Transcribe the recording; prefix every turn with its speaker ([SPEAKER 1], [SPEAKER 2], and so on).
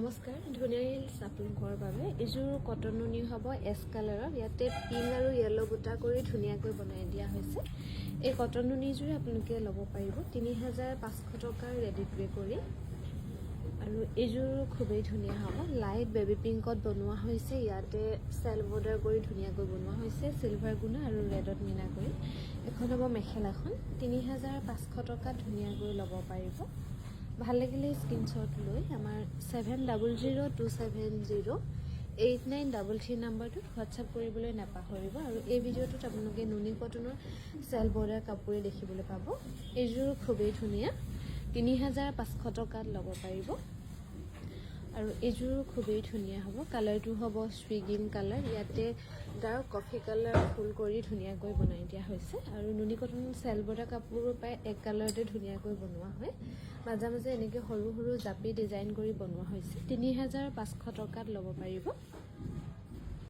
[SPEAKER 1] নমস্কাৰ ধুনীয়া হিলছ আপোনালোকৰ বাবে এইযোৰ কটন নুনি হ'ব এছ কালাৰৰ ইয়াতে পিংক আৰু য়েলো বুটা কৰি ধুনীয়াকৈ বনাই দিয়া হৈছে এই কটন নুনিযোৰে আপোনালোকে ল'ব পাৰিব ৩৫০০ টকাৰ ৰেডি টু ৱে কৰি আৰু এইযোৰ খুবেই ধুনীয়া হ'ব লাইট বেবি পিংকত বনোৱা হৈছে ইয়াতে চেল বৰ্ডাৰ কৰি ধুনীয়াকৈ বনোৱা হৈছে চিলভাৰ গুণা আৰু ৰেডত মিনা কৰি এখন হ'ব মেখেলাখন ৩৫০০ টকাত ধুনীয়াকৈ ল'ব পাৰিব ভাল লাগিলে স্ক্ৰীনশ্বট লৈ আমাৰ 7002708933 নম্বৰটোত হোৱাটছআপ কৰিবলৈ নাপাহৰিব আৰু এই ভিডিঅ'টোত আপোনালোকে নুনি কটনৰ চেল বৰ্ডাৰ কাপোৰে দেখিবলৈ পাব এইযোৰ খুবেই ধুনীয়া ৩৫০০ টকাত ল'ব পাৰিব আৰু এইযোৰ খুবেই ধুনীয়া হ'ব কালাৰটো হ'ব স্বিগিন কালাৰ ইয়াতে ডাৰ্ক কফি কালাৰ ফুল কৰি ধুনীয়াকৈ বনাই দিয়া হৈছে আৰু নুনি কটনৰ চেল বৰ্ডাৰ কাপোৰো প্ৰায় এক কালাৰতে ধুনীয়াকৈ বনোৱা হয় মাজে মাজে এনেকৈ সৰু সৰু জাপি ডিজাইন কৰি বনোৱা হৈছে ৩৫০০ টকাত ল'ব পাৰিব